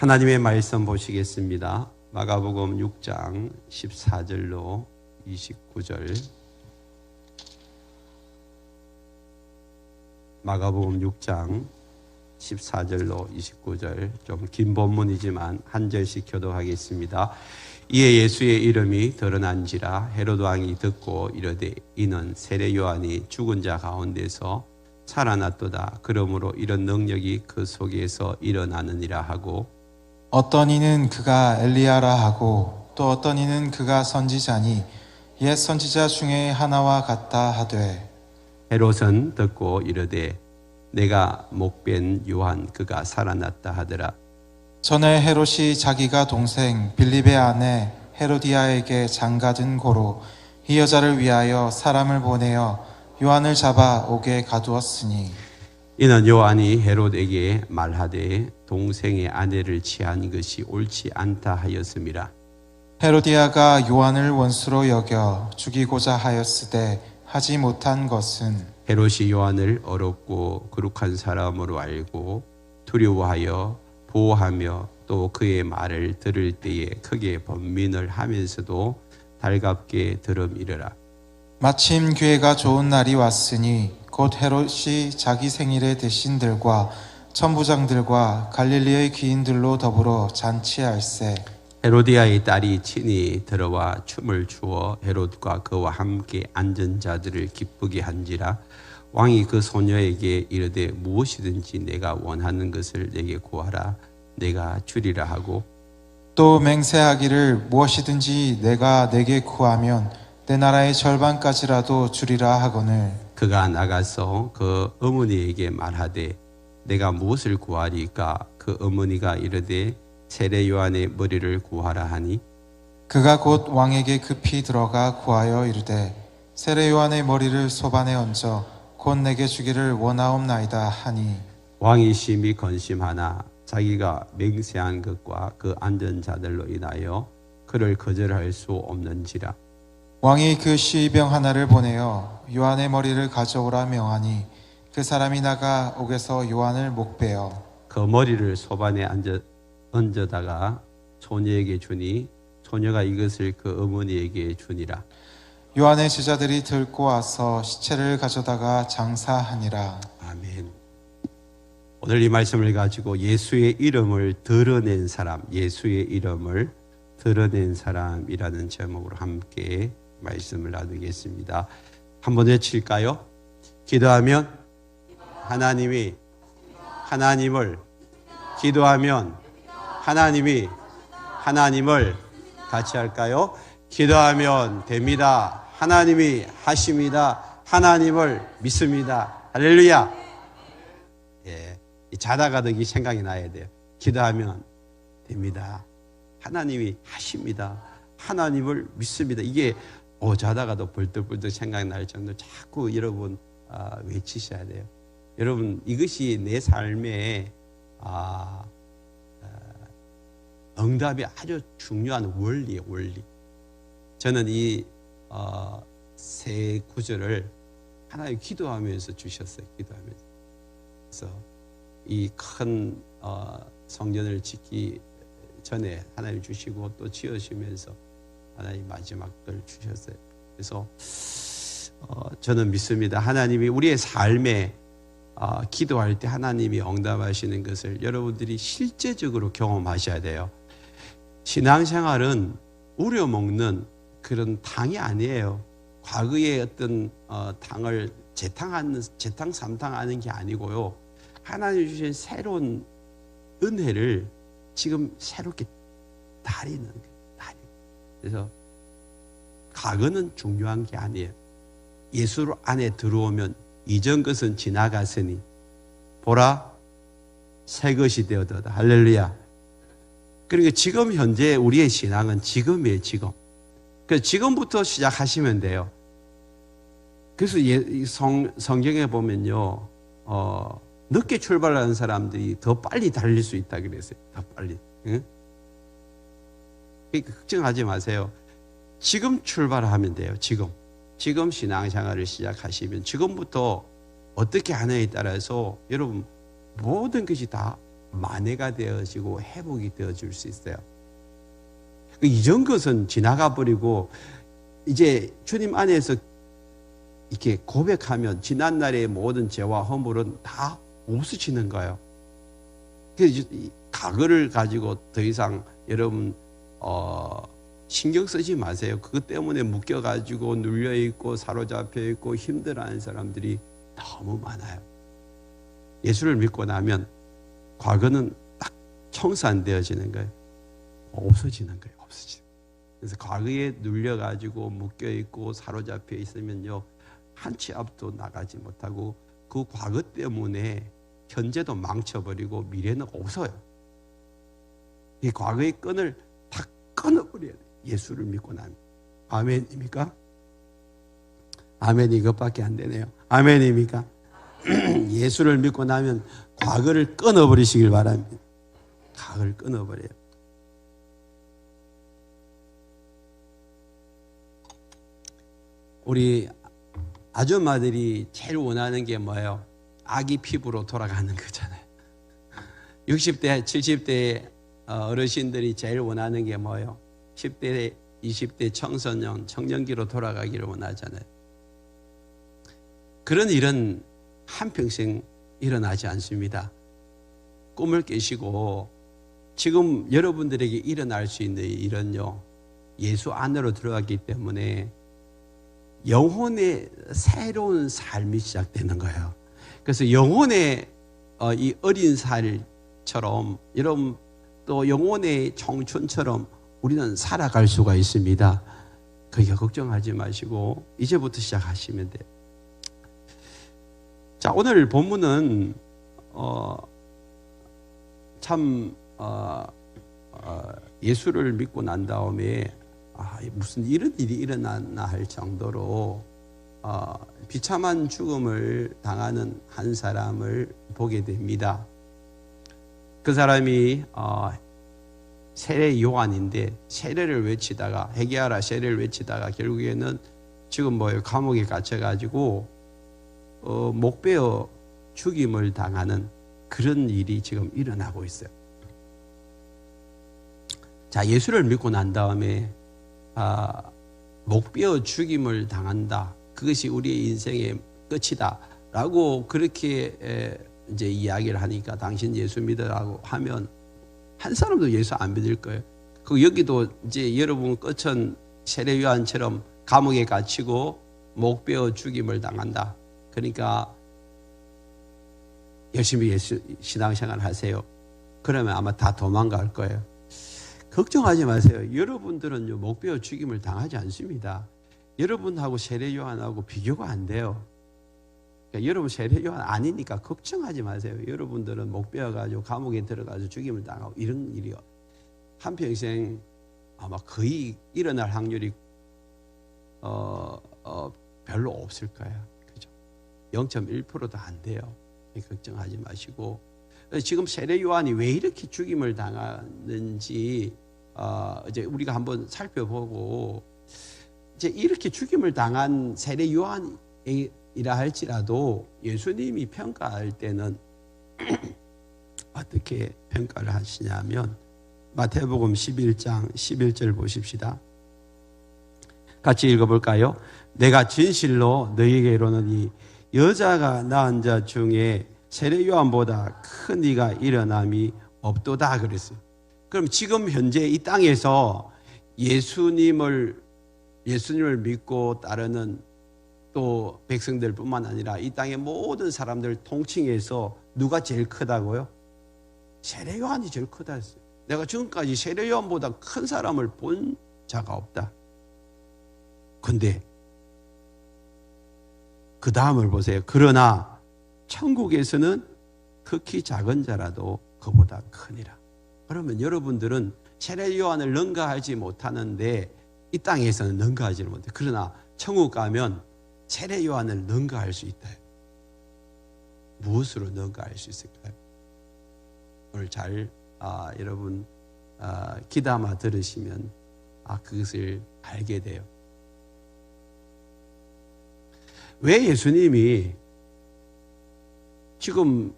하나님의 말씀 보시겠습니다. 마가복음 6장 14절로 29절. 마가복음 6장 14절로 29절. 좀 긴 본문이지만 한 절씩 교독하겠습니다. 이에 예수의 이름이 드러난지라 헤롯 왕이 듣고 이르되 이는 세례 요한이 죽은 자 가운데서 살아났도다. 그러므로 이런 능력이 그 속에서 일어나느니라 하고, 어떤 이는 그가 엘리야라 하고 또 어떤 이는 그가 선지자니 옛 선지자 중에 하나와 같다 하되, 헤롯은 듣고 이르되 내가 목벤 요한 그가 살아났다 하더라. 전에 헤롯이 자기가 동생 빌립의 아내 헤로디아에게 장가든 고로 이 여자를 위하여 사람을 보내어 요한을 잡아 옥에 가두었으니, 이는 요한이 헤롯에게 말하되 동생의 아내를 취한 것이 옳지 않다 하였음이라. 헤로디아가 요한을 원수로 여겨 죽이고자 하였으되 하지 못한 것은, 헤롯이 요한을 어렵고 거룩한 사람으로 알고 두려워하여 보호하며 또 그의 말을 들을 때에 크게 번민을 하면서도 달갑게 들음이르라. 마침 기회가 좋은 날이 왔으니 곧 헤롯이 자기 생일에 대신들과 천부장들과 갈릴리의 귀인들로 더불어 잔치할세. 헤로디아의 딸이 친히 들어와 춤을 추어 헤롯과 그와 함께 앉은 자들을 기쁘게 한지라. 왕이 그 소녀에게 이르되 무엇이든지 내가 원하는 것을 내게 구하라 내가 주리라 하고, 또 맹세하기를 무엇이든지 내가 내게 구하면 내 나라의 절반까지라도 주리라 하거늘, 그가 나가서 그 어머니에게 말하되 내가 무엇을 구하리까? 그 어머니가 이르되 세례 요한의 머리를 구하라 하니, 그가 곧 왕에게 급히 들어가 구하여 이르되 세례 요한의 머리를 소반에 얹어 곧 내게 주기를 원하옵나이다 하니, 왕이 심히 건심하나 자기가 맹세한 것과 그 앉은 자들로 인하여 그를 거절할 수 없는지라. 왕이 그 시병 하나를 보내어 요한의 머리를 가져오라 명하니 그 사람이 나가 옥에서 요한을 목베어 그 머리를 소반에 얹어다가 소녀에게 주니 소녀가 이것을 그 어머니에게 주니라. 요한의 제자들이 들고 와서 시체를 가져다가 장사하니라. 아멘. 오늘 이 말씀을 가지고 예수의 이름을 드러낸 사람, 예수의 이름을 드러낸 사람이라는 제목으로 함께 말씀을 나누겠습니다. 한번 외칠까요? 기도하면 하나님이 하나님을, 기도하면 하나님이 하나님을 같이 할까요? 기도하면 됩니다. 하나님이 하십니다. 하나님을 믿습니다. 할렐루야. 예, 자다가도 이 생각이 나야 돼요. 기도하면 됩니다. 하나님이 하십니다. 하나님을 믿습니다. 이게 자다가도 벌떡벌떡 생각날 정도로 자꾸 여러분 외치셔야 돼요. 여러분, 이것이 내 삶의 응답이 아주 중요한 원리예요. 원리. 저는 이 세 구절을 하나님 기도하면서 주셨어요. 기도하면서. 그래서 이 큰 성전을 짓기 전에 하나님 주시고 또 지으시면서 하나님 마지막 걸 주셨어요. 그래서 저는 믿습니다. 하나님이 우리의 삶에 기도할 때 하나님이 응답하시는 것을 여러분들이 실제적으로 경험하셔야 돼요. 신앙생활은 우려먹는 그런 당이 아니에요. 과거의 어떤 당을 재탕 삼탕하는 게 아니고요. 하나님 주신 새로운 은혜를 지금 새롭게 다리는 거예요. 그래서 과거는 중요한 게 아니에요. 예수 안에 들어오면 이전 것은 지나갔으니 보라 새 것이 되었도다. 할렐루야. 그러니까 지금 현재 우리의 신앙은 지금이에요. 지금. 그래서 지금부터 시작하시면 돼요. 그래서 성경에 보면요, 늦게 출발하는 사람들이 더 빨리 달릴 수 있다 그랬어요. 더 빨리. 응? 그러니까 걱정하지 마세요. 지금 출발하면 돼요. 지금 신앙생활을 시작하시면 지금부터 어떻게 하느냐에 따라서 여러분 모든 것이 다 만회가 되어지고 회복이 되어질 수 있어요. 이전 것은 지나가 버리고 이제 주님 안에서 이렇게 고백하면 지난날의 모든 죄와 허물은 다 없어지는 거예요. 그래서 과거를 가지고 더 이상 여러분 신경 쓰지 마세요. 그것 때문에 묶여가지고 눌려있고 사로잡혀있고 힘들어하는 사람들이 너무 많아요. 예수를 믿고 나면 과거는 딱 청산되어지는 거예요. 없어지는 거예요. 없어지는 거예요. 그래서 과거에 눌려가지고 묶여있고 사로잡혀 있으면요, 한 치 앞도 나가지 못하고 그 과거 때문에 현재도 망쳐버리고 미래는 없어요. 이 과거의 끈을 다 끊어버려야 돼요. 예수를 믿고 나면. 아멘입니까? 아멘, 이것밖에 안 되네요. 아멘입니까? 예수를 믿고 나면 과거를 끊어버리시길 바랍니다. 과거를 끊어버려요. 우리 아줌마들이 제일 원하는 게 뭐예요? 아기 피부로 돌아가는 거잖아요. 60대, 70대 어르신들이 제일 원하는 게 뭐예요? 10대, 20대 청소년, 청년기로 돌아가기를 원하잖아요. 그런 일은 한평생 일어나지 않습니다. 꿈을 깨시고 지금 여러분들에게 일어날 수 있는 일은요, 예수 안으로 들어가기 때문에 영혼의 새로운 삶이 시작되는 거예요. 그래서 영혼의 이 어린 살처럼, 여러분 또 영혼의 청춘처럼 우리는 살아갈 수가 있습니다. 그게 걱정하지 마시고 이제부터 시작하시면 돼요. 자, 오늘 본문은 예수를 믿고 난 다음에 무슨 이런 일이 일어났나 할 정도로 비참한 죽음을 당하는 한 사람을 보게 됩니다. 그 사람이 세례 요한인데, 세례를 외치다가, 회개하라 세례를 외치다가 결국에는 지금 감옥에 갇혀가지고 목베어 죽임을 당하는 그런 일이 지금 일어나고 있어요. 자, 예수를 믿고 난 다음에 목베어 죽임을 당한다, 그것이 우리의 인생의 끝이다 라고 그렇게 이제 이야기를 하니까, 당신 예수 믿으라고 하면 한 사람도 예수 안 믿을 거예요. 그 여기도 이제 여러분 끝은 세례 요한처럼 감옥에 갇히고 목베어 죽임을 당한다. 그러니까 열심히 예수 신앙생활 하세요. 그러면 아마 다 도망갈 거예요. 걱정하지 마세요. 여러분들은 목베어 죽임을 당하지 않습니다. 여러분하고 세례 요한하고 비교가 안 돼요. 그러니까 여러분 세례 요한 아니니까 걱정하지 마세요. 여러분들은 목베어가지고 감옥에 들어가서 죽임을 당하고 이런 일이 한평생 아마 거의 일어날 확률이 별로 없을 거예요. 그죠? 0.1%도 안 돼요. 걱정하지 마시고, 지금 세례 요한이 왜 이렇게 죽임을 당하는지 이제 우리가 한번 살펴보고, 이제 이렇게 죽임을 당한 세례 요한이라 할지라도 예수님이 평가할 때는 어떻게 평가를 하시냐면, 마태복음 11장 11절 보십시다. 같이 읽어볼까요? 내가 진실로 너희에게 이르노니 여자가 낳은 자 중에 세례 요한보다 큰 이가 일어남이 없도다 그랬어요. 그럼 지금 현재 이 땅에서 예수님을 믿고 따르는 또 백성들뿐만 아니라 이 땅의 모든 사람들 통칭해서 누가 제일 크다고요? 세례 요한이 제일 크다 했어요. 내가 지금까지 세례 요한보다 큰 사람을 본 자가 없다. 근데 그 다음을 보세요. 그러나 천국에서는 극히 작은 자라도 그보다 크니라. 그러면 여러분들은 세례 요한을 능가하지 못하는데 이 땅에서는 능가하지 못해. 그러나 천국 가면 세례 요한을 능가할 수 있다. 무엇으로 능가할 수 있을까요? 오늘 잘 여러분 귀담아 들으시면 그것을 알게 돼요. 왜 예수님이 지금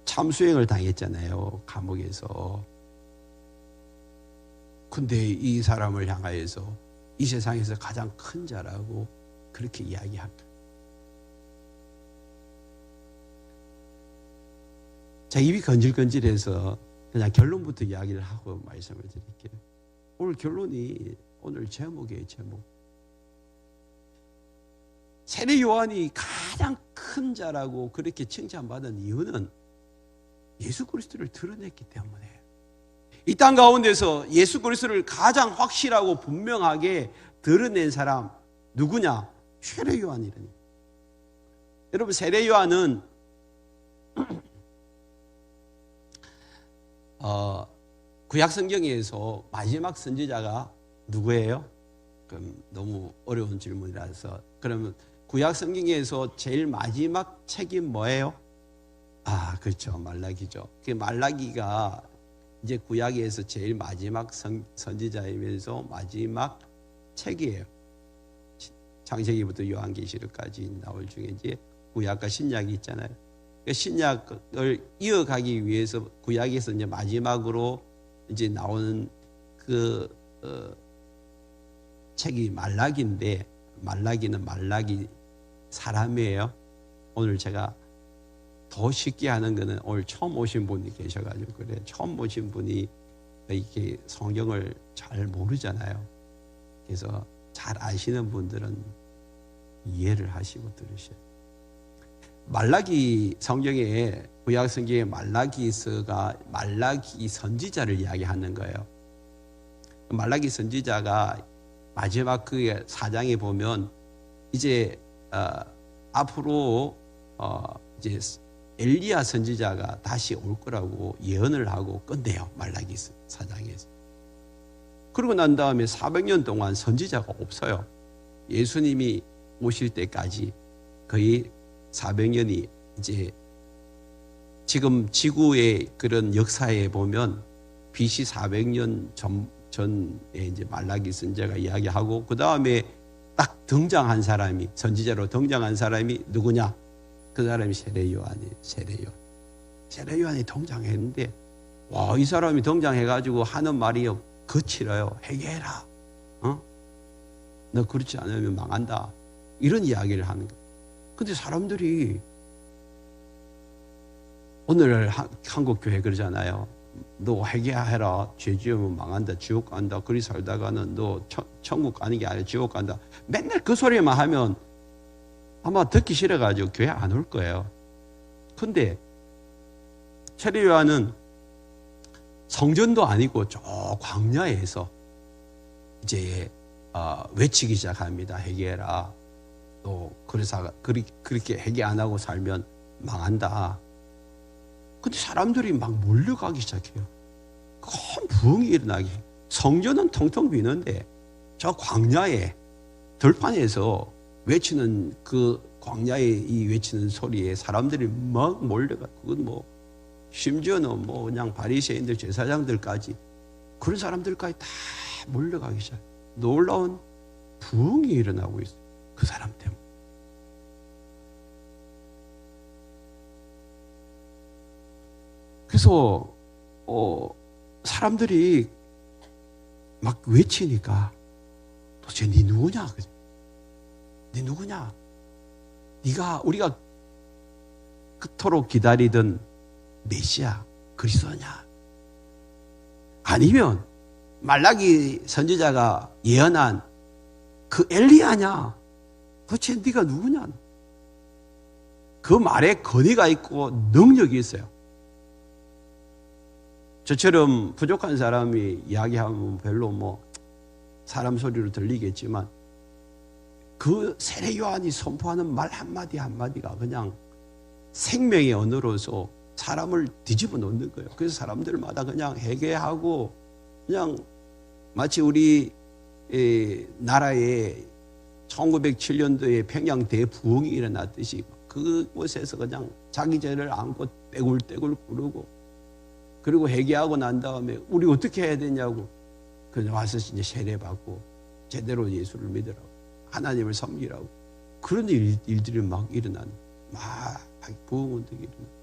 참수행을 당했잖아요, 감옥에서. 근데 이 사람을 향하여서 이 세상에서 가장 큰 자라고 그렇게 이야기합니다. 자, 입이 건질건질해서 그냥 결론부터 이야기를 하고 말씀을 드릴게요. 오늘 결론이 오늘 제목이에요, 제목. 세례 요한이 가장 큰 자라고 그렇게 칭찬받은 이유는 예수 그리스도를 드러냈기 때문에. 이 땅 가운데서 예수 그리스도를 가장 확실하고 분명하게 드러낸 사람 누구냐? 세례 요한이라니. 여러분, 세례 요한은 구약 성경에서 마지막 선지자가 누구예요? 그럼 너무 어려운 질문이라서, 그러면 구약 성경에서 제일 마지막 책이 뭐예요? 그렇죠, 말라기죠. 그 말라기가 이제 구약에서 제일 마지막 선지자이면서 마지막 책이에요. 창세기부터 요한계시록까지 나올 중에 이제 구약과 신약이 있잖아요. 그 신약을 이어가기 위해서 구약에서 이제 마지막으로 이제 나오는 그 책이 말라기인데, 말라기는 말라기 사람이에요. 오늘 제가 더 쉽게 하는 거는 오늘 처음 오신 분이 계셔가지고 그래. 처음 오신 분이 이렇게 성경을 잘 모르잖아요. 그래서 잘 아시는 분들은 이해를 하시고 들으셔요. 말라기 성경에, 구약 성경에 말라기서가 말라기 선지자를 이야기하는 거예요. 말라기 선지자가 마지막 그 4장에 보면 이제 앞으로 이제 엘리야 선지자가 다시 올 거라고 예언을 하고 끝내요. 말라기 4장에서. 그러고 난 다음에 400년 동안 선지자가 없어요. 예수님이 오실 때까지 거의 400년이 이제 지금 지구의 그런 역사에 보면 BC 400년 전에 이제 말라기 선지자가 이야기하고, 그 다음에 딱 등장한 사람이, 선지자로 등장한 사람이 누구냐? 그 사람이 세례 요한이에요. 세례 요한이 등장했는데, 와, 이 사람이 등장해가지고 하는 말이 거칠어요. 회개해라. 너 그렇지 않으면 망한다. 이런 이야기를 하는 거예요. 근데 사람들이 오늘 한국 교회 그러잖아요. 너 회개해라. 죄 지으면 망한다. 지옥 간다. 그리 살다가는 너 천국 가는 게 아니라 지옥 간다. 맨날 그 소리만 하면 아마 듣기 싫어가지고 교회 안 올 거예요. 근데 세례 요한은 성전도 아니고 저 광야에서 이제 외치기 시작합니다. 회개해라. 또 그래서 그렇게 회개 안 하고 살면 망한다. 근데 사람들이 막 몰려가기 시작해요. 큰 부흥이 일어나기. 성전은 텅텅 비는데 저 광야에 들판에서 외치는 그 광야에 이 외치는 소리에 사람들이 막 몰려가. 그건 뭐 심지어는 뭐 그냥 바리새인들, 제사장들까지, 그런 사람들까지 다 몰려가기 시작. 놀라운 부흥이 일어나고 있어요. 그 사람 때문에. 그래서 사람들이 막 외치니까 도대체 네 누구냐? 네 누구냐? 네가 우리가 그토록 기다리던 메시아 그리스도냐? 아니면 말라기 선지자가 예언한 그 엘리야냐? 도대체 네가 누구냐? 그 말에 권위가 있고 능력이 있어요. 저처럼 부족한 사람이 이야기하면 별로 뭐 사람 소리로 들리겠지만, 그 세례 요한이 선포하는 말 한마디 한마디가 그냥 생명의 언어로서 사람을 뒤집어 놓는 거예요. 그래서 사람들마다 그냥 회개하고, 그냥 마치 우리 나라에 1907년도에 평양 대부흥이 일어났듯이 그곳에서 그냥 자기 죄를 안고 떼굴떼굴 구르고, 그리고 회개하고 난 다음에 우리 어떻게 해야 되냐고, 그냥 와서 이제 세례받고 제대로 예수를 믿으라고, 하나님을 섬기라고, 그런 일들이 막 일어나는, 막 부흥운동이 일어나는.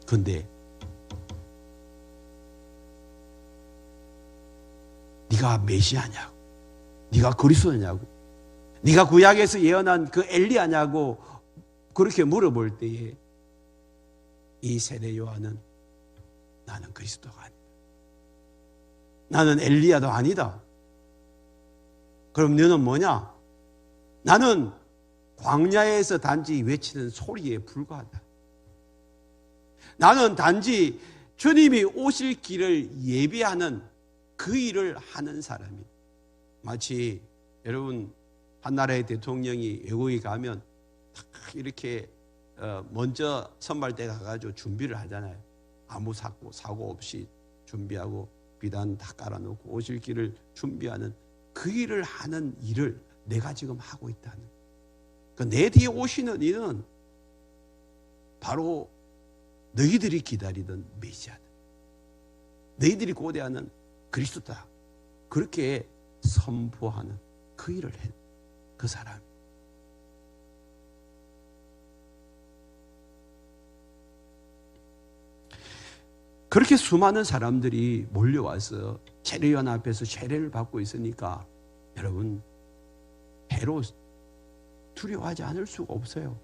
근데 네가 메시아냐고, 네가 그리스도냐고, 네가 구약에서 예언한 그 엘리야냐고 그렇게 물어볼 때에 이 세례 요한은 나는 그리스도가 아니다, 나는 엘리야도 아니다. 그럼 너는 뭐냐? 나는 광야에서 단지 외치는 소리에 불과하다. 나는 단지 주님이 오실 길을 예비하는 그 일을 하는 사람이다. 마치 여러분 한 나라의 대통령이 외국에 가면 이렇게 먼저 선발대 가가지고 준비를 하잖아요. 아무 사고 없이 준비하고 비단 다 깔아놓고 오실 길을 준비하는 그 일을 하는 일을 내가 지금 하고 있다는 거예요. 내 뒤에 오시는 이는 바로 너희들이 기다리던 메시아다, 너희들이 고대하는 그리스도다. 그렇게 선포하는 그 일을 해, 그 사람. 그렇게 수많은 사람들이 몰려와서 세례요한 앞에서 세례를 받고 있으니까 여러분, 헤롯 두려워하지 않을 수가 없어요.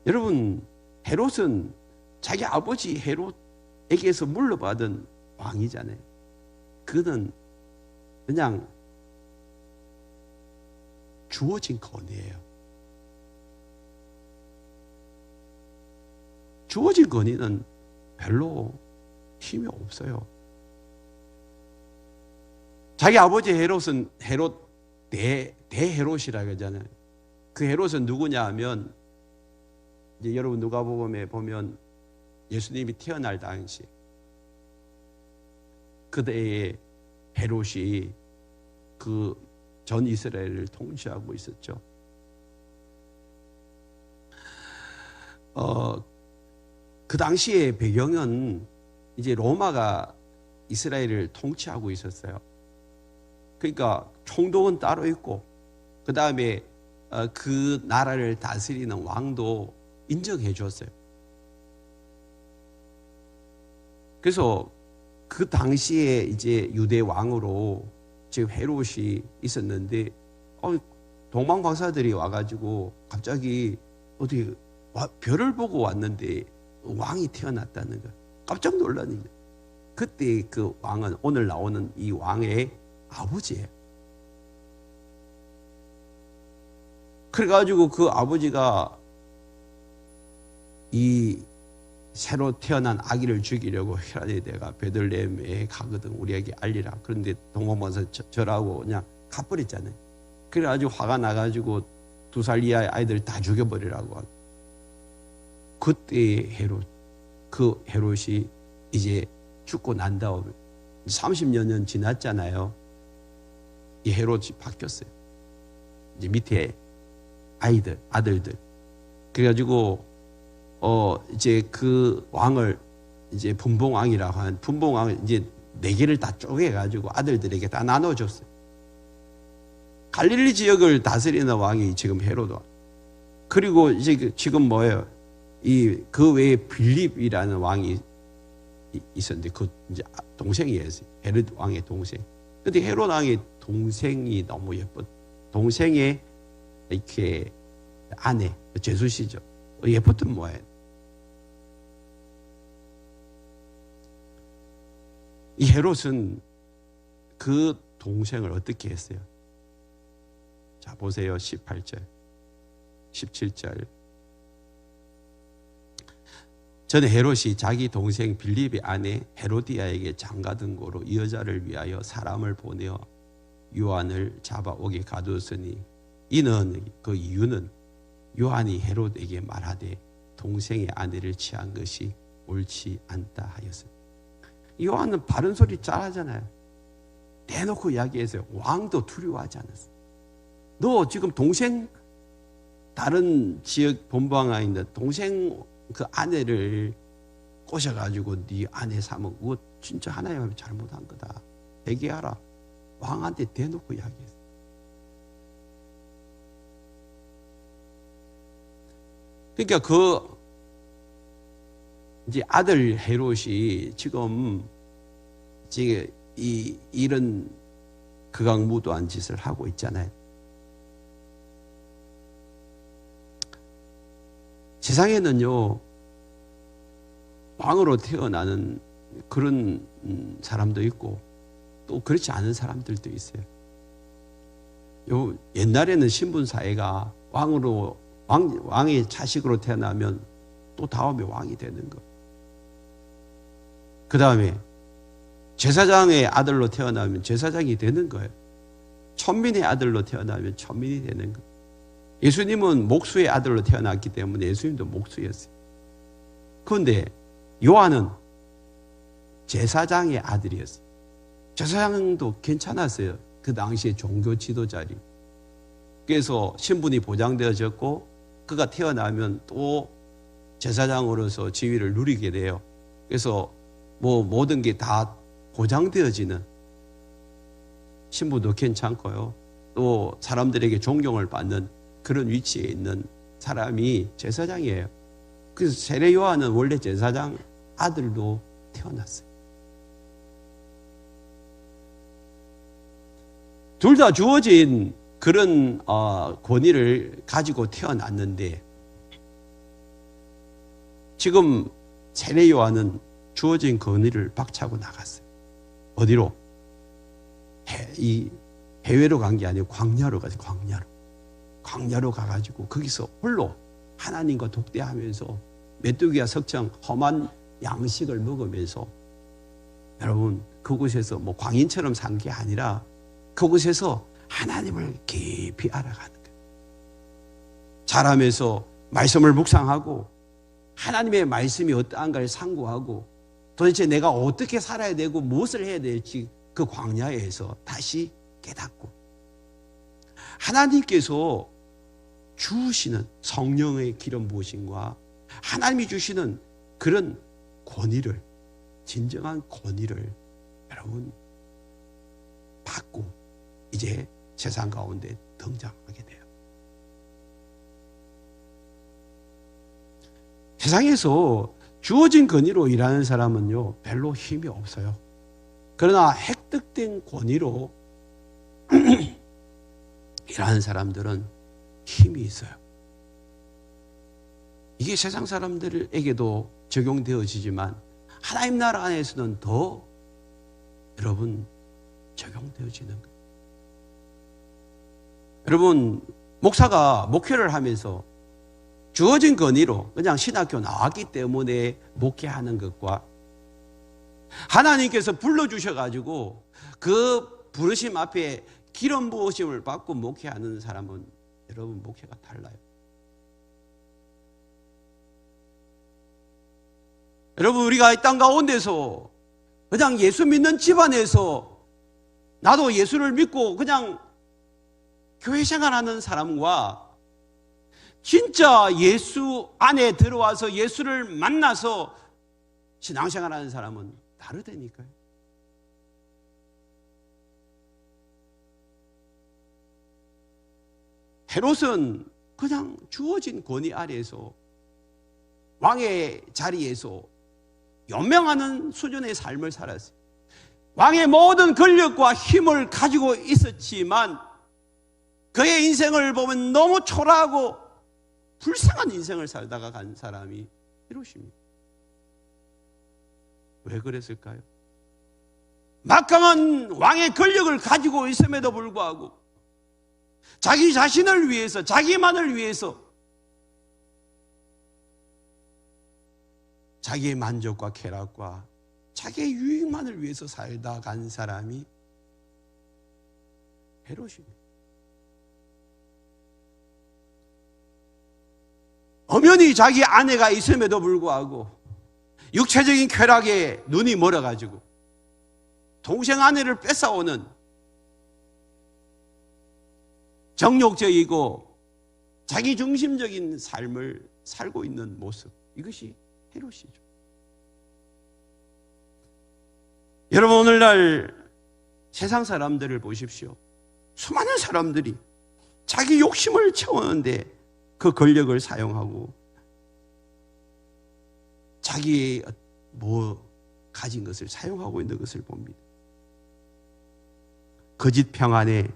여러분, 헤롯은 자기 아버지 헤롯에게서 물려받은 왕이잖아요. 그는 그냥 주어진 권위예요. 주어진 권위는 별로 힘이 없어요. 자기 아버지 헤롯은 대헤롯이라고 하잖아요. 그 헤롯은 누구냐 하면, 이제 여러분 누가복음에 보면 예수님이 태어날 당시 그때의 헤롯이 그 전 이스라엘을 통치하고 있었죠. 그 당시의 배경은 이제 로마가 이스라엘을 통치하고 있었어요. 그러니까 총독은 따로 있고, 그 다음에 그 나라를 다스리는 왕도 인정해 줬어요. 그래서 그 당시에 이제 유대 왕으로 지금 헤롯이 있었는데, 동방박사들이 와가지고 갑자기 어디 별을 보고 왔는데 왕이 태어났다는 거 깜짝 놀라는 거예요. 그때 그 왕은 오늘 나오는 이 왕의 아버지예요. 그래가지고 그 아버지가 이 새로 태어난 아기를 죽이려고 헤로데가 베들레헴에 가거든, 우리에게 알리라. 그런데 동방박사 절하고 그냥 가버렸잖아요. 그래가지고 화가 나가지고 2살 이하의 아이들 다 죽여버리라고 하고. 그때 그 헤롯이 이제 죽고 난 다음에 30여 년 지났잖아요. 이 헤롯이 바뀌었어요. 이제 밑에 아들들. 그래가지고 이제 그 왕을 이제 분봉왕이라고 하는, 분봉왕을 이제 4개를 다 쪼개가지고 아들들에게 다 나눠줬어요. 갈릴리 지역을 다스리는 왕이 지금 헤롯 왕. 그리고 이제 지금 뭐예요? 그 외에 빌립이라는 왕이 있었는데 그 이제 동생이에요. 헤롯 왕의 동생. 근데 헤롯 왕의 동생이 너무 예뻤. 동생의 이렇게 아내, 제수시죠. 예뻤던 모양. 이 헤롯은 그 동생을 어떻게 했어요? 자, 보세요. 18절, 17절. 전에 헤롯이 자기 동생 빌립의 아내 헤로디아에게 장가든 고로 이 여자를 위하여 사람을 보내어 요한을 잡아오게 가두었으니, 이는 그 이유는 요한이 헤롯에게 말하되 동생의 아내를 취한 것이 옳지 않다 하였습니다. 요한은 바른 소리 잘하잖아요. 대놓고 이야기해서요. 왕도 두려워하지 않았어요. 너 지금 동생, 다른 지역 본방에 있는 동생 그 아내를 꼬셔가지고 네 아내 삼은 그거 진짜 하나님 잘못한 거다. 회개하라. 왕한테 대놓고 이야기했어요. 그러니까 이제 아들 헤롯이 지금 이런 극악무도한 짓을 하고 있잖아요. 세상에는요, 왕으로 태어나는 그런 사람도 있고 또 그렇지 않은 사람들도 있어요. 옛날에는 신분사회가 왕의 자식으로 태어나면 또 다음에 왕이 되는 거. 그 다음에 제사장의 아들로 태어나면 제사장이 되는 거예요. 천민의 아들로 태어나면 천민이 되는 거예요. 예수님은 목수의 아들로 태어났기 때문에 예수님도 목수였어요. 그런데 요한은 제사장의 아들이었어요. 제사장도 괜찮았어요. 그 당시에 종교 지도자리. 그래서 신분이 보장되어졌고 그가 태어나면 또 제사장으로서 지위를 누리게 돼요. 그래서 모든 게 다 보장되어지는, 신분도 괜찮고요. 또 사람들에게 존경을 받는 그런 위치에 있는 사람이 제사장이에요. 그래서 세례 요한은 원래 제사장 아들로 태어났어요. 둘 다 주어진 그런 권위를 가지고 태어났는데 지금 세례 요한은 주어진 권위를 박차고 나갔어요. 어디로? 해외로 간 게 아니고 광야로 가서 광야로 가가지고 거기서 홀로 하나님과 독대하면서 메뚜기와 석청 험한 양식을 먹으면서, 여러분 그곳에서 광인처럼 산 게 아니라 그곳에서 하나님을 깊이 알아가는 거예요. 자라면서 말씀을 묵상하고 하나님의 말씀이 어떠한가를 상고하고 도대체 내가 어떻게 살아야 되고 무엇을 해야 될지 그 광야에서 다시 깨닫고, 하나님께서 주시는 성령의 기름 부으심과 하나님이 주시는 그런 권위를, 진정한 권위를 여러분 받고 이제 세상 가운데 등장하게 돼요. 세상에서 주어진 권위로 일하는 사람은요 별로 힘이 없어요. 그러나 획득된 권위로 일하는 사람들은 힘이 있어요. 이게 세상 사람들에게도 적용되어지지만 하나님 나라 안에서는 더 여러분 적용되어지는 거예요. 여러분 목사가 목회를 하면서 주어진 권위로 그냥 신학교 나왔기 때문에 목회하는 것과 하나님께서 불러주셔가지고 그 부르심 앞에 기름 부으심을 받고 목회하는 사람은 여러분 목회가 달라요. 여러분 우리가 이 땅 가운데서 그냥 예수 믿는 집안에서 나도 예수를 믿고 그냥 교회 생활하는 사람과 진짜 예수 안에 들어와서 예수를 만나서 신앙생활하는 사람은 다르다니까요. 헤롯은 그냥 주어진 권위 아래에서 왕의 자리에서 연명하는 수준의 삶을 살았어요. 왕의 모든 권력과 힘을 가지고 있었지만 그의 인생을 보면 너무 초라하고 불쌍한 인생을 살다가 간 사람이 헤롯입니다. 왜 그랬을까요? 막강한 왕의 권력을 가지고 있음에도 불구하고 자기 자신을 위해서, 자기만을 위해서, 자기의 만족과 쾌락과 자기의 유익만을 위해서 살다 간 사람이 헤롯입니다. 엄연히 자기 아내가 있음에도 불구하고 육체적인 쾌락에 눈이 멀어가지고 동생 아내를 뺏어오는 정욕적이고 자기중심적인 삶을 살고 있는 모습, 이것이 헤롯이죠. 여러분 오늘날 세상 사람들을 보십시오. 수많은 사람들이 자기 욕심을 채우는데 그 권력을 사용하고 자기의 가진 것을 사용하고 있는 것을 봅니다. 거짓 평안에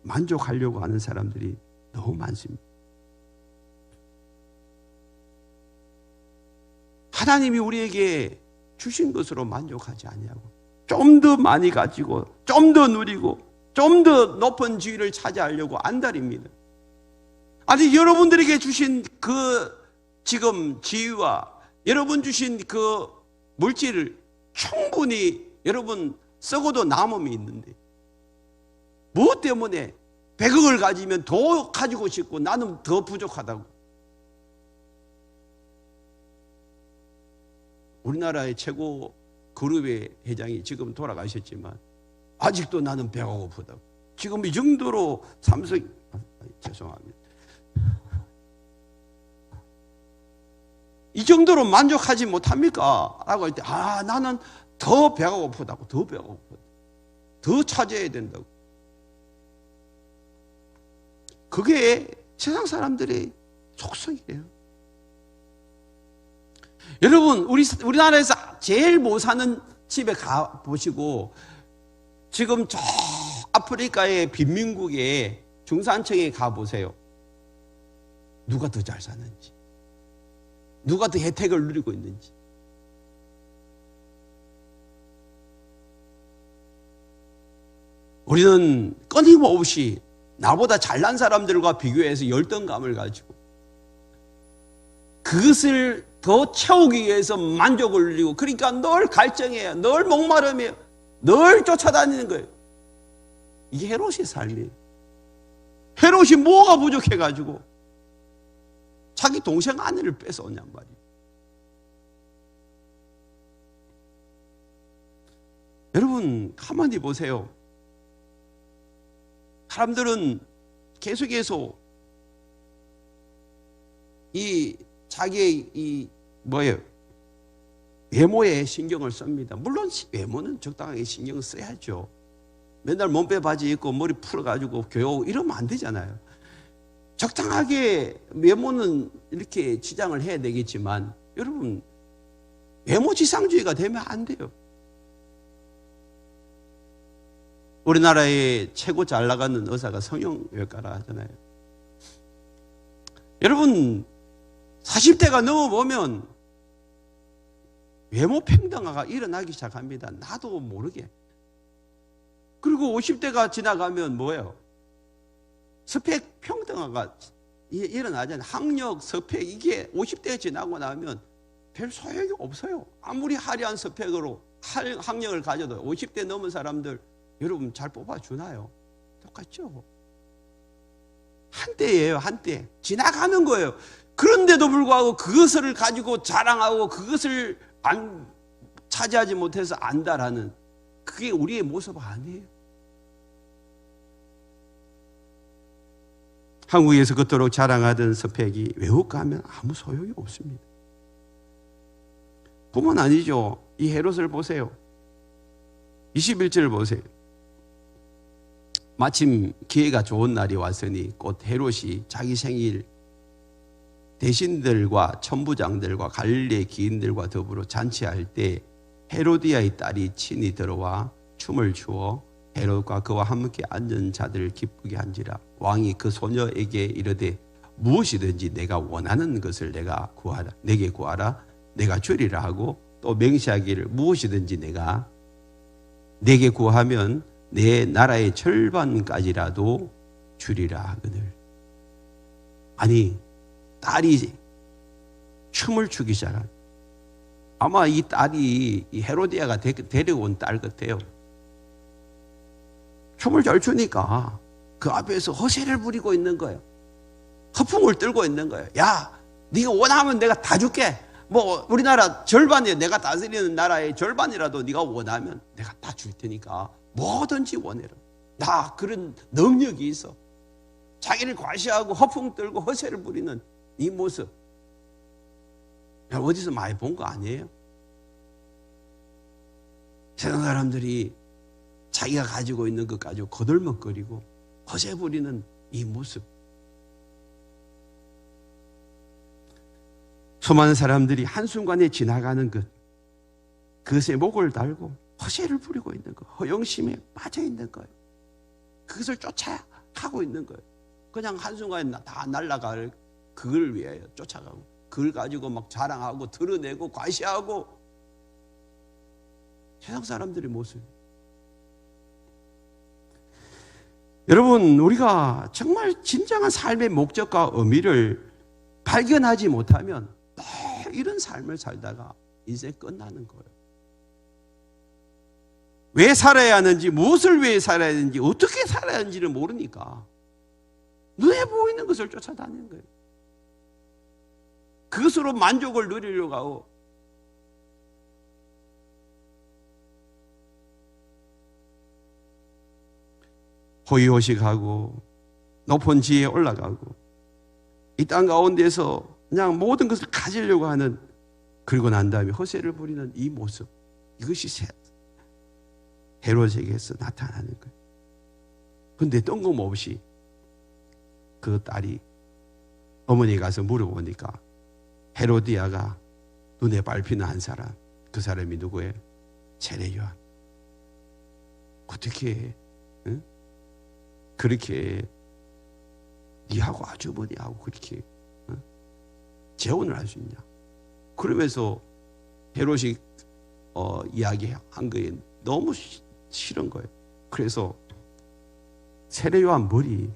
만족하려고 하는 사람들이 너무 많습니다. 하나님이 우리에게 주신 것으로 만족하지 아니하고 좀 더 많이 가지고 좀 더 누리고 좀 더 높은 지위를 차지하려고 안달입니다. 아니, 여러분들에게 주신 그 지금 지위와 여러분 주신 그 물질을 충분히 여러분 썩어도 남음이 있는데 무엇 때문에 100억을 가지면 더 가지고 싶고 나는 더 부족하다고. 우리나라의 최고 그룹의 회장이 지금 돌아가셨지만 아직도 나는 배가 고프다고. 지금 이 정도로 죄송합니다. 이 정도로 만족하지 못합니까? 라고 할 때, 나는 더 배가 고프다고, 더 배가 고프다고, 더 찾아야 된다고. 그게 세상 사람들의 속성이에요. 여러분, 우리나라에서 제일 못 사는 집에 가 보시고, 지금 저 아프리카의 빈민국의 중산층에 가 보세요. 누가 더 잘 사는지, 누가 더 혜택을 누리고 있는지. 우리는 끊임없이 나보다 잘난 사람들과 비교해서 열등감을 가지고 그것을 더 채우기 위해서 만족을 누리고, 그러니까 늘 갈증해요, 늘 목마름이에요, 늘 쫓아다니는 거예요. 이게 헤롯의 삶이에요. 헤롯이 뭐가 부족해가지고 자기 동생 아내를 뺏어오냔 말이에요. 여러분, 가만히 보세요. 사람들은 계속해서 자기의 외모에 신경을 씁니다. 물론 외모는 적당하게 신경을 써야죠. 맨날 몸빼 바지 입고 머리 풀어가지고 교회 오고 이러면 안 되잖아요. 적당하게 외모는 이렇게 지장을 해야 되겠지만, 여러분, 외모 지상주의가 되면 안 돼요. 우리나라의 최고 잘 나가는 의사가 성형외과라 하잖아요. 여러분, 40대가 넘어보면 외모 평등화가 일어나기 시작합니다. 나도 모르게. 그리고 50대가 지나가면 뭐예요? 스펙 평등화가 일어나잖아요. 학력, 스펙, 이게 50대가 지나고 나면 별 소용이 없어요. 아무리 화려한 스펙으로 학력을 가져도 50대 넘은 사람들 여러분 잘 뽑아주나요? 똑같죠. 한때예요, 한때. 지나가는 거예요. 그런데도 불구하고 그것을 가지고 자랑하고 그것을 차지하지 못해서 안달하는, 그게 우리의 모습 아니에요. 한국에서 그토록 자랑하던 스펙이 외국 가면 아무 소용이 없습니다. 뿐만 아니죠. 이 헤롯을 보세요. 21절을 보세요. 마침 기회가 좋은 날이 왔으니 곧 헤롯이 자기 생일 대신들과 천부장들과 갈릴리 기인들과 더불어 잔치할 때 헤로디아의 딸이 친히 들어와 춤을 추어 헤롯과 그와 함께 앉은 자들을 기쁘게 한지라. 왕이 그 소녀에게 이르되 무엇이든지 내가 원하는 것을 내게 구하라, 내가 주리라 하고, 또 맹세하기를 무엇이든지 내게 구하면 내 나라의 절반까지라도 주리라 하거늘. 아니, 딸이 춤을 추기 시작한, 아마 이 딸이 이 헤로디아가 데려온 딸 같아요. 춤을 잘 추니까 그 앞에서 허세를 부리고 있는 거예요. 허풍을 떨고 있는 거예요. 야, 네가 원하면 내가 다 줄게. 뭐 우리나라 절반이, 내가 다스리는 나라의 절반이라도 네가 원하면 내가 다 줄 테니까 뭐든지 원해라. 나 그런 능력이 있어. 자기를 과시하고 허풍 떨고 허세를 부리는 이 모습, 어디서 많이 본 거 아니에요? 세상 사람들이 자기가 가지고 있는 것 가지고 거들먹거리고 허세 부리는 이 모습. 수많은 사람들이 한순간에 지나가는 그것에 목을 달고 허세를 부리고 있는 거, 허영심에 빠져 있는 거예요. 그것을 쫓아가고 있는 거예요. 그냥 한순간에 다 날아갈 그걸 위하여 쫓아가고, 그걸 가지고 막 자랑하고 드러내고 과시하고, 세상 사람들의 모습. 여러분, 우리가 정말 진정한 삶의 목적과 의미를 발견하지 못하면 이런 삶을 살다가 인생 끝나는 거예요. 왜 살아야 하는지, 무엇을 위해 살아야 하는지, 어떻게 살아야 하는지를 모르니까 눈에 보이는 것을 쫓아다니는 거예요. 그것으로 만족을 누리려고 하고, 호의호식하고 높은 지혜에 올라가고 이 땅 가운데서 그냥 모든 것을 가지려고 하는, 그리고 난 다음에 허세를 부리는 이 모습, 이것이 헤롯에게서 나타나는 거예요. 그런데 뜬금없이 그 딸이 어머니가 가서 물어보니까 헤로디아가 눈에 밟히는 한 사람, 그 사람이 누구예요? 세례 요한. 어떻게 응? 그렇게 니하고 아주머니하고 그렇게 재혼을 할 수 있냐? 그러면서 헤롯이 이야기한 거에 너무 싫은 거예요. 그래서 세례 요한 머리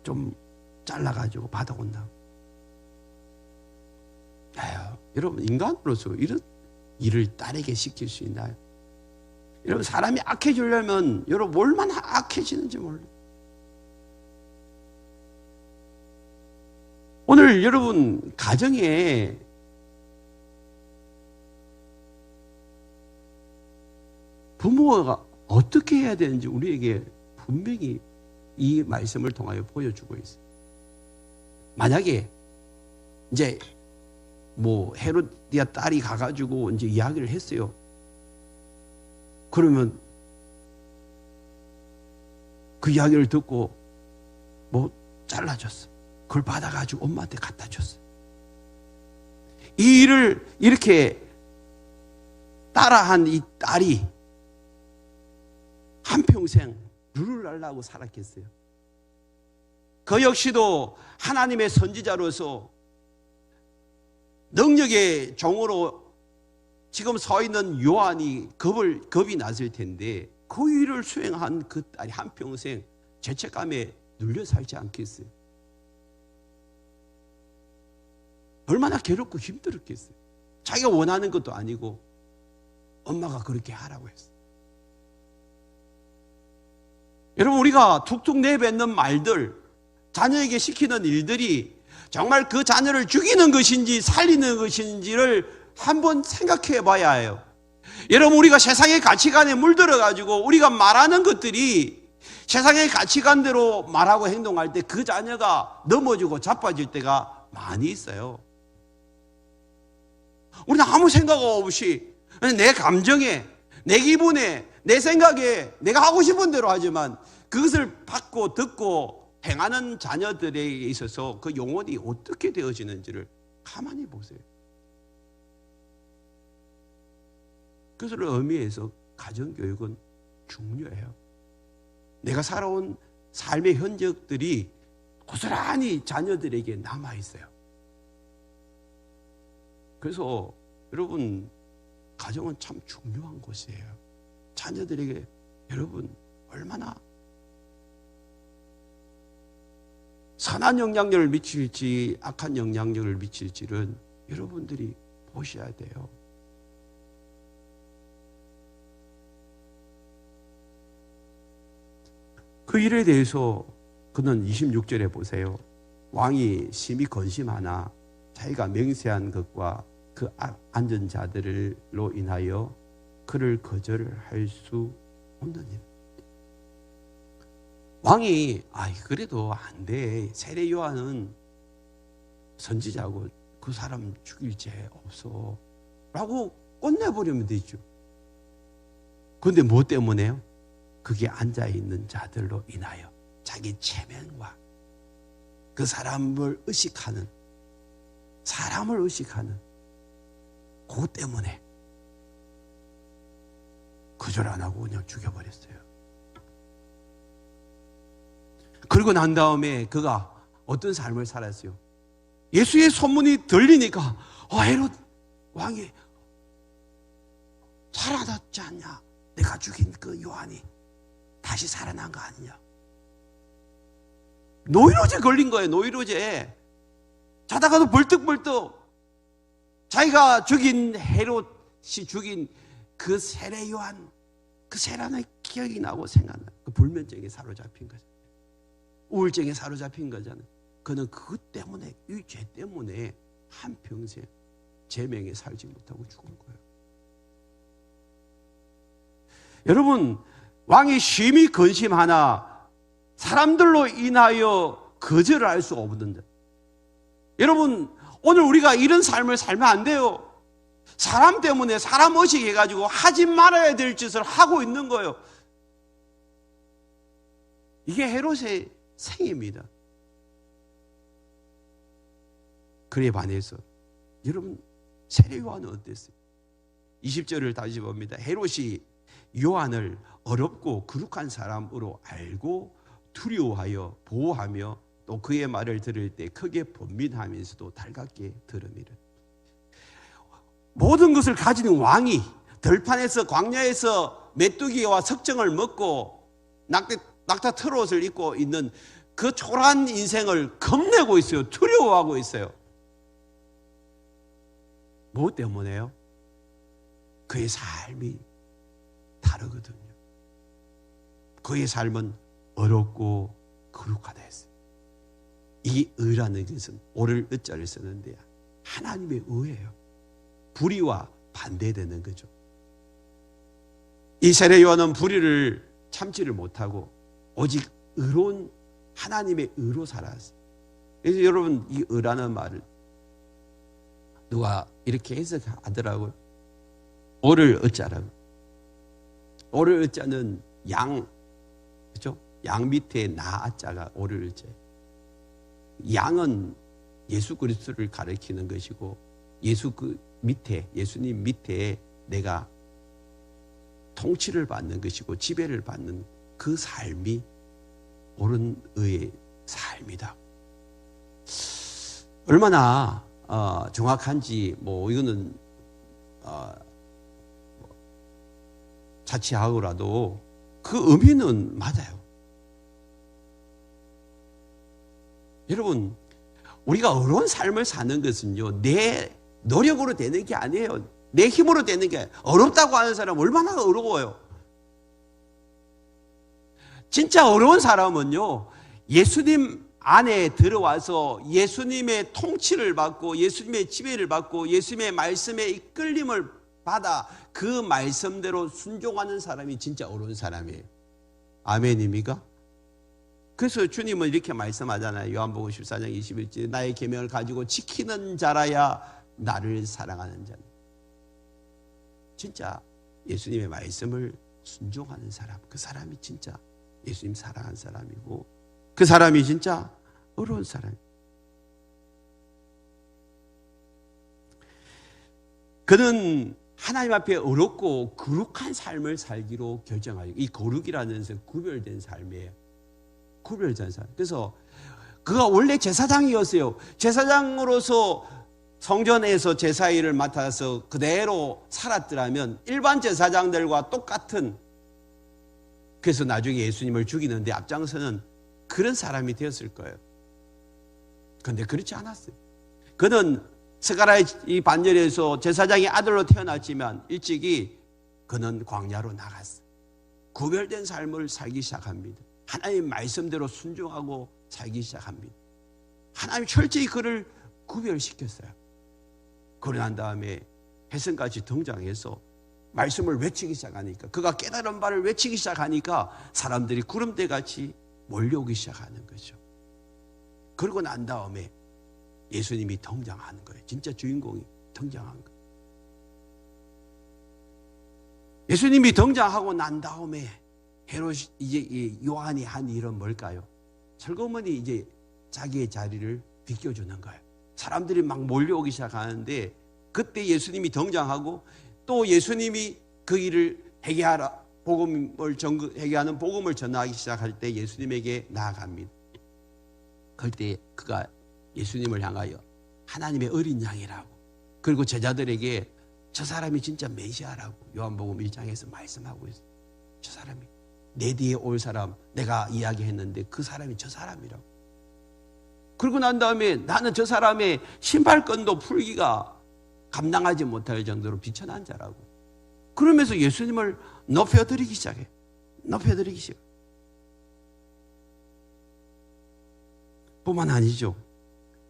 좀 잘라가지고 받아온다고. 여러분, 인간으로서 이런 일을 딸에게 시킬 수 있나요? 여러분, 사람이 악해지려면 여러분 얼마나 악해지는지 몰라요. 오늘 여러분 가정에 부모가 어떻게 해야 되는지 우리에게 분명히 이 말씀을 통하여 보여주고 있어요. 만약에 이제 헤로디아 딸이 가가지고 이제 이야기를 했어요. 그러면 그 이야기를 듣고 잘라줬어. 그걸 받아가지고 엄마한테 갖다 줬어. 이 일을 이렇게 따라한 이 딸이 한평생 룰랄라고 살았겠어요. 그 역시도 하나님의 선지자로서 능력의 종으로 지금 서 있는 요한이 겁이 났을 텐데, 그 일을 수행한 그 딸이 한평생 죄책감에 눌려 살지 않겠어요? 얼마나 괴롭고 힘들었겠어요. 자기가 원하는 것도 아니고 엄마가 그렇게 하라고 했어요. 여러분, 우리가 툭툭 내뱉는 말들, 자녀에게 시키는 일들이 정말 그 자녀를 죽이는 것인지 살리는 것인지를 한번 생각해 봐야 해요. 여러분, 우리가 세상의 가치관에 물들어 가지고 우리가 말하는 것들이 세상의 가치관대로 말하고 행동할 때 그 자녀가 넘어지고 자빠질 때가 많이 있어요. 우리는 아무 생각 없이 내 감정에, 내 기분에, 내 생각에 내가 하고 싶은 대로 하지만 그것을 받고 듣고 행하는 자녀들에 있어서 그 영혼이 어떻게 되어지는지를 가만히 보세요. 그것을 의미해서 가정교육은 중요해요. 내가 살아온 삶의 흔적들이 고스란히 자녀들에게 남아있어요. 그래서 여러분, 가정은 참 중요한 곳이에요. 자녀들에게 여러분 얼마나 선한 영향력을 미칠지 악한 영향력을 미칠지는 여러분들이 보셔야 돼요. 그 일에 대해서 그는 26절에 보세요. 왕이 심히 건심하나 자기가 맹세한 것과 그 앉은 자들로 인하여 그를 거절할 수 없느니라. 왕이 그래도 안 돼. 세례 요한은 선지자고 그 사람 죽일 죄 없어 라고 끝내버리면 되죠. 그런데 뭐 때문에요? 그게 앉아있는 자들로 인하여 자기 체면과 그 사람을 의식하는 사람을 의식하는 그것 때문에 거절 안 하고 그냥 죽여버렸어요. 그러고 난 다음에 그가 어떤 삶을 살았어요? 예수의 소문이 들리니까 헤롯 왕이 살아났지 않냐? 내가 죽인 그 요한이 다시 살아난 거 아니냐? 노이로제 걸린 거예요. 노이로제. 자다가도 벌떡벌떡 자기가 죽인 헤롯이 죽인 그 세례 요한, 그 세례의 기억이 나고 생각나. 그 불면증에 사로잡힌 거죠. 우울증에 사로잡힌 거잖아요. 그는 그것 때문에, 이 죄 때문에 한평생 제명에 살지 못하고 죽은 거예요. 여러분, 왕이 심히 근심하나 사람들로 인하여 거절을 할 수가 없는데, 여러분, 오늘 우리가 이런 삶을 살면 안 돼요. 사람 때문에 사람 의식해가지고 하지 말아야 될 짓을 하고 있는 거예요. 이게 헤롯의 생입니다. 그에 반해서 여러분, 세례 요한은 어땠어요? 20절을 다시 봅니다. 헤롯이 요한을 어렵고 거룩한 사람으로 알고 두려워하여 보호하며 또 그의 말을 들을 때 크게 번민하면서도 달갑게 들음이라. 모든 것을 가지는 왕이 들판에서 광야에서 메뚜기와 석정을 먹고 낙타 트롯을 입고 있는 그 초라한 인생을 겁내고 있어요. 두려워하고 있어요. 무엇 때문에요? 그의 삶이 다르거든요. 그의 삶은 어렵고 거룩하다 했어요. 이 의라는 것은 오를 의자를 쓰는데 하나님의 의예요. 불의와 반대되는 거죠. 이 세례 요한은 불의를 참지를 못하고 오직 의로운 하나님의 의로 살았어요. 그래서 여러분, 이 의라는 말을 누가 이렇게 해석하더라고요. 오를 의자라고. 오를 의자는 양, 그렇죠? 양 밑에 나자가 오를 의자. 양은 예수 그리스도를 가리키는 것이고, 예수 그 밑에, 예수님 밑에 내가 통치를 받는 것이고 지배를 받는 그 삶이 옳은 의의 삶이다. 얼마나 정확한지 이거는 자취하고라도 그 의미는 맞아요. 여러분, 우리가 어려운 삶을 사는 것은요, 내 노력으로 되는 게 아니에요. 내 힘으로 되는 게 아니에요. 어렵다고 하는 사람은 얼마나 어려워요. 진짜 어려운 사람은요, 예수님 안에 들어와서 예수님의 통치를 받고 예수님의 지배를 받고 예수님의 말씀에 이끌림을 받아 그 말씀대로 순종하는 사람이 진짜 어려운 사람이에요. 아멘입니까? 그래서 주님은 이렇게 말씀하잖아요. 요한복음 14장 21절, 나의 계명을 가지고 지키는 자라야 나를 사랑하는 자는. 진짜 예수님의 말씀을 순종하는 사람, 그 사람이 진짜 예수님 사랑하는 사람이고, 그 사람이 진짜 어려운 사람이에요. 그는 하나님 앞에 어렵고 거룩한 삶을 살기로 결정하고, 이 거룩이라는 것은 구별된 삶이에요. 구별된 삶. 그래서 그가 원래 제사장이었어요. 제사장으로서 성전에서 제사 일을 맡아서 그대로 살았더라면 일반 제사장들과 똑같은, 그래서 나중에 예수님을 죽이는데 앞장서는 그런 사람이 되었을 거예요. 그런데 그렇지 않았어요. 그는 스가랴의 이 반열에서 제사장의 아들로 태어났지만 일찍이 그는 광야로 나갔어요. 구별된 삶을 살기 시작합니다. 하나님 말씀대로 순종하고 살기 시작합니다. 하나님 철저히 그를 구별시켰어요. 그러고 난 다음에 혜성같이 등장해서 말씀을 외치기 시작하니까, 그가 깨달은 바를 외치기 시작하니까 사람들이 구름대같이 몰려오기 시작하는 거죠. 그러고 난 다음에 예수님이 등장하는 거예요. 진짜 주인공이 등장한 거예요. 예수님이 등장하고 난 다음에 헤롯이, 이제 요한이 한 일은 뭘까요? 슬그머니 이제 자기의 자리를 비껴주는 거예요. 사람들이 막 몰려오기 시작하는데 그때 예수님이 등장하고 또 예수님이 그 일을 회개하라 회개하는 복음을 전하기 시작할 때 예수님에게 나아갑니다. 그때 그가 예수님을 향하여 하나님의 어린 양이라고, 그리고 제자들에게 저 사람이 진짜 메시아라고 요한복음 1장에서 말씀하고 있어요. 저 사람이 내 뒤에 올 사람, 내가 이야기했는데 그 사람이 저 사람이라고. 그러고 난 다음에 나는 저 사람의 신발끈도 풀기가 감당하지 못할 정도로 비천한 자라고. 그러면서 예수님을 높여드리기 시작해. 높여드리기 시작. 뿐만 아니죠.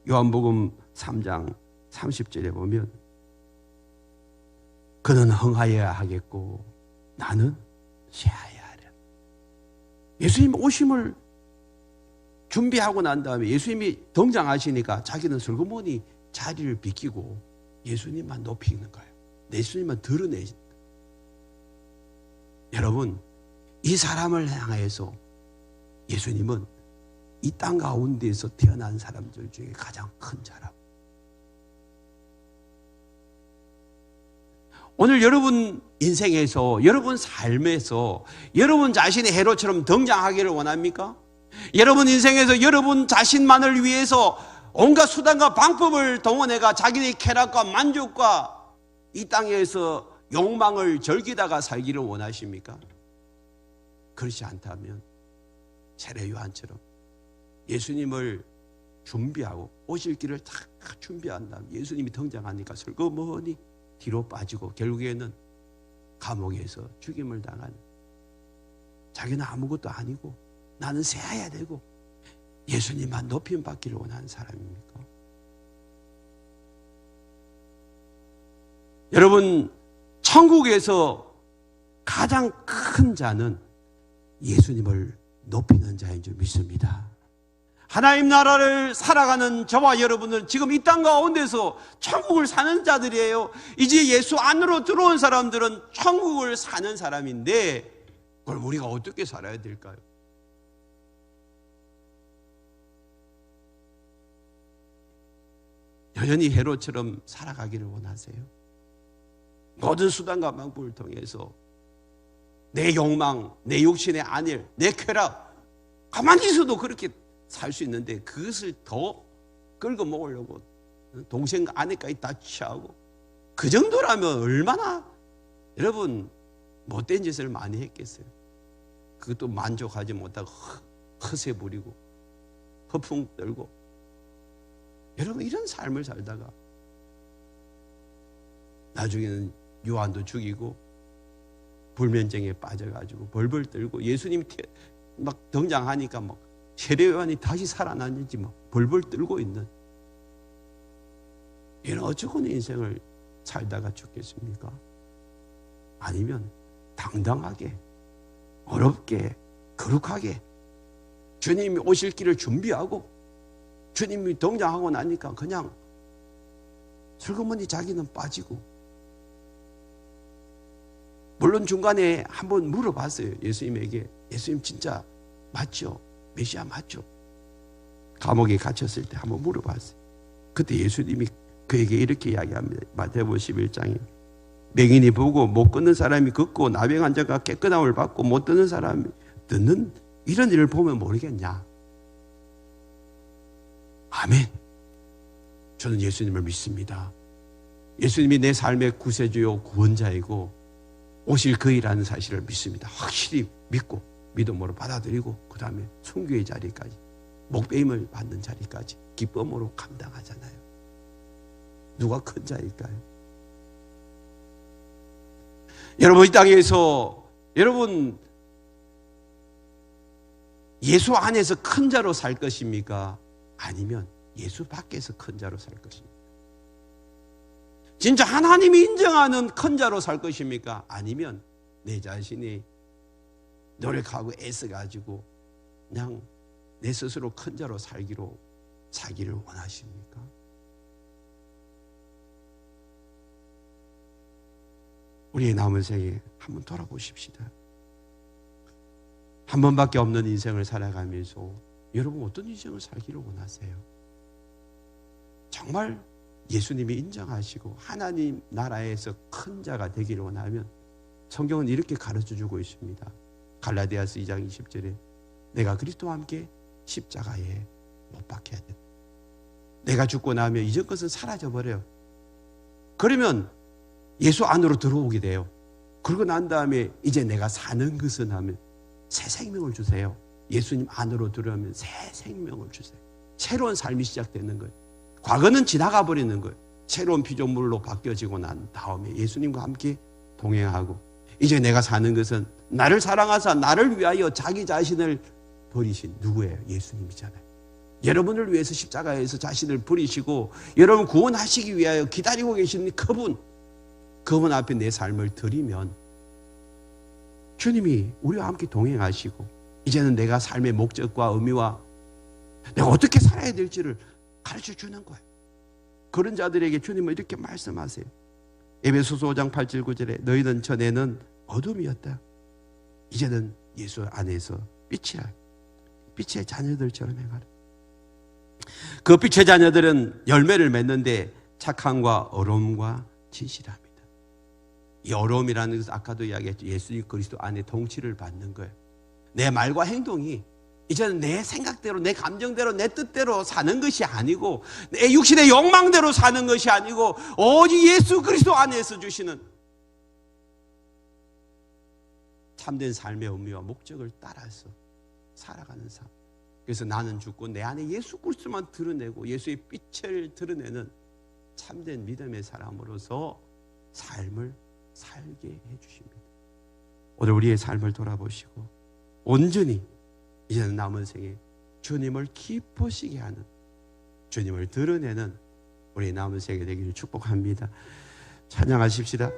요한복음 3장 30절에 보면 그는 흥하여야 하겠고 나는 쇠하여야 하랴. 예수님 오심을 준비하고 난 다음에 예수님이 등장하시니까 자기는 슬그머니 자리를 비키고 예수님만 높이는 거예요. 예수님만 드러내신다. 여러분, 이 사람을 향해서 예수님은 이 땅 가운데에서 태어난 사람들 중에 가장 큰 자라고. 오늘 여러분 인생에서, 여러분 삶에서 여러분 자신이 헤롯처럼 등장하기를 원합니까? 여러분 인생에서 여러분 자신만을 위해서 온갖 수단과 방법을 동원해가 자기의 쾌락과 만족과 이 땅에서 욕망을 즐기다가 살기를 원하십니까? 그렇지 않다면 세례 요한처럼 예수님을 준비하고 오실 길을 다 준비한 다음 예수님이 등장하니까 슬그머니 뒤로 빠지고 결국에는 감옥에서 죽임을 당한, 자기는 아무것도 아니고 나는 새해야 되고 예수님만 높임 받기를 원하는 사람입니까? 여러분, 천국에서 가장 큰 자는 예수님을 높이는 자인 줄 믿습니다. 하나님 나라를 살아가는 저와 여러분은 지금 이 땅 가운데서 천국을 사는 자들이에요. 이제 예수 안으로 들어온 사람들은 천국을 사는 사람인데 그걸 우리가 어떻게 살아야 될까요? 여전히 헤롯처럼 살아가기를 원하세요? 모든 수단과 방법을 통해서 내 욕망, 내 육신의 안일, 내 쾌락, 가만히 있어도 그렇게 살 수 있는데 그것을 더 끌고 먹으려고 동생 아내까지 다 취하고, 그 정도라면 얼마나 여러분 못된 짓을 많이 했겠어요. 그것도 만족하지 못하고 허세 부리고 허풍 떨고. 여러분, 이런 삶을 살다가 나중에는 요한도 죽이고 불면증에 빠져가지고 벌벌 떨고, 예수님이 막 등장하니까 막 세례 요한이 다시 살아났는지 막 벌벌 떨고 있는, 이런 어쩌고는 인생을 살다가 죽겠습니까? 아니면 당당하게, 어렵게, 거룩하게 주님이 오실 길을 준비하고 주님이 등장하고 나니까 그냥 슬그머니 자기는 빠지고, 물론 중간에 한번 물어봤어요. 예수님에게. 예수님 진짜 맞죠? 메시아 맞죠? 감옥에 갇혔을 때 한번 물어봤어요. 그때 예수님이 그에게 이렇게 이야기합니다. 마태복음 11장에 맹인이 보고 못 걷는 사람이 걷고 나병 환자가 깨끗함을 받고 못 듣는 사람이 듣는, 이런 일을 보면 모르겠냐? 아멘. 저는 예수님을 믿습니다. 예수님이 내 삶의 구세주요 구원자이고 오실 그이라는 사실을 믿습니다. 확실히 믿고 믿음으로 받아들이고 그 다음에 순교의 자리까지, 목배임을 받는 자리까지 기쁨으로 감당하잖아요. 누가 큰 자일까요? 여러분, 이 땅에서 여러분 예수 안에서 큰 자로 살 것입니까? 아니면 예수 밖에서 큰 자로 살 것입니까? 진짜 하나님이 인정하는 큰 자로 살 것입니까? 아니면 내 자신이 노력하고 애써가지고 그냥 내 스스로 큰 자로 살기를 원하십니까? 우리의 남은 생에 한번 돌아보십시다. 한 번밖에 없는 인생을 살아가면서 여러분 어떤 인생을 살기를 원하세요? 정말 예수님이 인정하시고 하나님 나라에서 큰 자가 되기를 원하면 성경은 이렇게 가르쳐주고 있습니다. 갈라디아서 2장 20절에 내가 그리스도와 함께 십자가에 못 박혀야 된다. 내가 죽고 나면 이전 것은 사라져버려요. 그러면 예수 안으로 들어오게 돼요. 그러고 난 다음에 이제 내가 사는 것은 하면 새 생명을 주세요. 예수님 안으로 들어오면 새 생명을 주세요. 새로운 삶이 시작되는 거예요. 과거는 지나가 버리는 거예요. 새로운 피조물로 바뀌어지고 난 다음에 예수님과 함께 동행하고 이제 내가 사는 것은 나를 사랑하사 나를 위하여 자기 자신을 버리신 누구예요? 예수님이잖아요. 여러분을 위해서 십자가에서 자신을 버리시고 여러분 구원하시기 위하여 기다리고 계신 그분 앞에 내 삶을 드리면 주님이 우리와 함께 동행하시고 이제는 내가 삶의 목적과 의미와 내가 어떻게 살아야 될지를 가르쳐 주는 거예요. 그런 자들에게 주님은 이렇게 말씀하세요. 에베소서 5장 8절 9절에 너희는 전에는 어둠이었다. 이제는 예수 안에서 빛이라. 빛의 자녀들처럼 행하라. 그 빛의 자녀들은 열매를 맺는데 착함과 어려움과 진실합니다. 이 어려움이라는 것은 아까도 이야기했죠. 예수 그리스도 안에 통치를 받는 거예요. 내 말과 행동이 이제는 내 생각대로 내 감정대로 내 뜻대로 사는 것이 아니고 내 육신의 욕망대로 사는 것이 아니고 오직 예수 그리스도 안에서 주시는 참된 삶의 의미와 목적을 따라서 살아가는 삶. 그래서 나는 죽고 내 안에 예수 그리스도만 드러내고 예수의 빛을 드러내는 참된 믿음의 사람으로서 삶을 살게 해주십니다. 오늘 우리의 삶을 돌아보시고 온전히 이제는 남은 생에 주님을 기쁘시게 하는 주님을 드러내는 우리 남은 생에 되기를 축복합니다. 찬양하십시다.